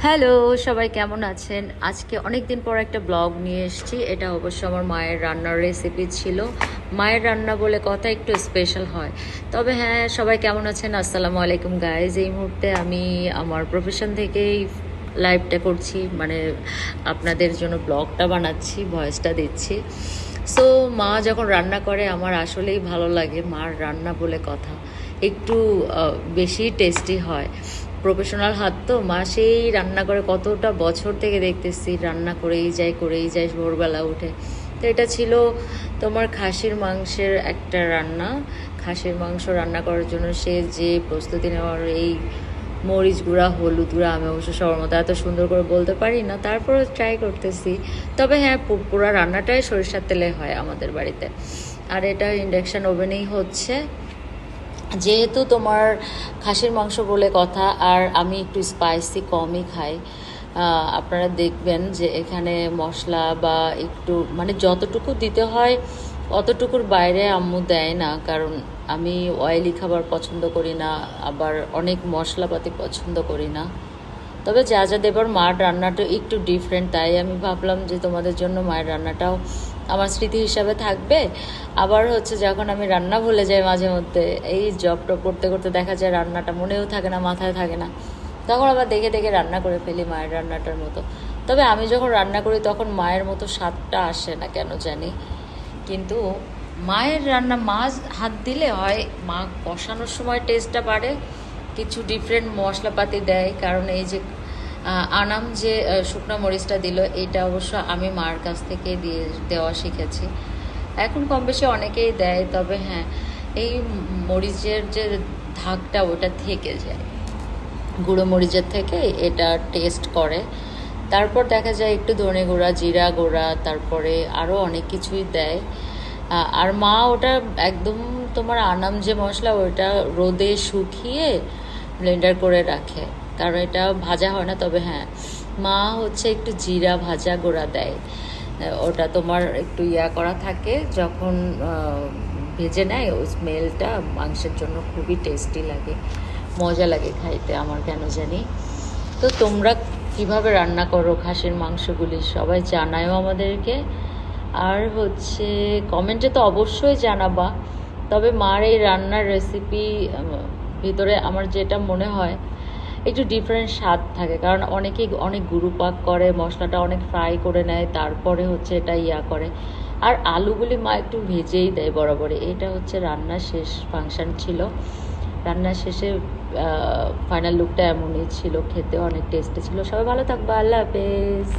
Hello, সবাই কেমন আছেন? আজকে অনেক দিন পর একটা ব্লগ নিয়ে এসেছি। এটা অবশ্য আমার মায়ের রান্নার রেসিপি ছিল। মায়ের রান্না বলে কথা একটু স্পেশাল হয়। তবে হ্যাঁ, সবাই কেমন আছেন? আসসালামু আলাইকুম গাইজ। এই মুহূর্তে আমি আমার প্রফেশন থেকেই লাইভটা করছি, মানে আপনাদের জন্য ব্লগটা বানাচ্ছি, ভয়েসটা দিচ্ছি। সো মা যখন রান্না করে আমার আসলেই ভালো লাগে। মার রান্না বলে কথা একটু বেশি টেস্টি হয়। প্রফেশনাল হাত তো, মা সেই রান্না করে কতটা বছর থেকে দেখতেছি, রান্না করেই যায় ভোরবেলা উঠে। তো এটা ছিল তোমার খাসির মাংসের একটা রান্না। খাসির মাংস রান্না করার জন্য সে যে প্রস্তুতি নেওয়ার, এই মরিচ গুঁড়া, হলুদ গুঁড়া, আমি অবশ্য সবার মতো এত সুন্দর করে বলতে পারি না, তারপরেও ট্রাই করতেছি। তবে হ্যাঁ, পুরো রান্নাটাই সরিষার তেলে হয় আমাদের বাড়িতে। আর এটা ইন্ডাকশান ওভেনেই হচ্ছে। যেহেতু তোমার খাসির মাংস বলে কথা, আর আমি একটু স্পাইসি কমই খাই। আপনারা দেখবেন যে এখানে মশলা বা একটু মানে যতটুকু দিতে হয় অতটুকুর বাইরে আম্মু দেয় না, কারণ আমি অয়েলি খাবার পছন্দ করি না, আবার অনেক মশলাপাতি পছন্দ করি না। তবে যা যা দেবার মার রান্নাটা একটু ডিফারেন্ট, তাই আমি ভাবলাম যে তোমাদের জন্য মায়ের রান্নাটাও আমার স্মৃতি হিসাবে থাকবে। আবার হচ্ছে যখন আমি রান্না ভুলে যাই মাঝে মধ্যে, এই জব টপ করতে করতে দেখা যায় রান্নাটা মনেও থাকে না, মাথায় থাকে না, তখন আবার দেখে দেখে রান্না করে ফেলি মায়ের রান্নাটার মতো। তবে আমি যখন রান্না করি তখন মায়ের মতো স্বাদটা আসে না কেন জানি। কিন্তু মায়ের রান্না, মা হাত দিলে হয় মা কষানোর সময় টেস্টটা বাড়ে, কিছু ডিফারেন্ট মশলাপাতি দেয়। কারণ এই যে আনাম যে শুকনো মরিচটা দিল, এটা অবশ্য আমি মার কাছ থেকে দেওয়া শিখেছি। এখন কম বেশি অনেকেই দেয়, তবে হ্যাঁ, এই মরিচের যে ধাকটা ওটা থেকে যায়, গুঁড়ো মরিচের থেকে এটা টেস্ট করে। তারপর দেখা যায় একটু ধনে গুঁড়া, জিরা গুঁড়া, তারপরে আরও অনেক কিছুই দেয়। আর মা ওটা একদম তোমার আনাম যে মশলা, ওটা রোদে শুকিয়ে ব্লেন্ডার করে রাখে, কারণ এটা ভাজা হয় না। তবে হ্যাঁ, মা হচ্ছে একটু জিরা ভাজা গুঁড়া দেয়। ওটা তোমার একটু করা থাকে, যখন ভেজে নেয় ওই স্মেলটা মাংসের জন্য খুবই টেস্টি লাগে, মজা লাগে খাইতে আমার কেন জানি। তো তোমরা কিভাবে রান্না করো খাসির মাংসগুলি সবাই জানায়ও আমাদেরকে। আর হচ্ছে কমেন্টে তো অবশ্যই জানাবা। তবে মার এই রান্নার রেসিপি ভিতরে আমার যেটা মনে হয় একটু ডিফারেন্ট স্বাদ থাকে, কারণ অনেকেই অনেক গুঁড়ো পাক করে, মশলাটা অনেক ফ্রাই করে নেয়, তারপরে হচ্ছে এটা করে। আর আলুগুলি মা একটু ভেজেই দেয় বরাবরই। এটা হচ্ছে রান্নার শেষ ফাংশন ছিল। রান্নার শেষে ফাইনাল লুকটা এমনই ছিল, খেতে অনেক টেস্টি ছিল। সবাই ভালো থাকবা, আল্লাহ হাফেজ।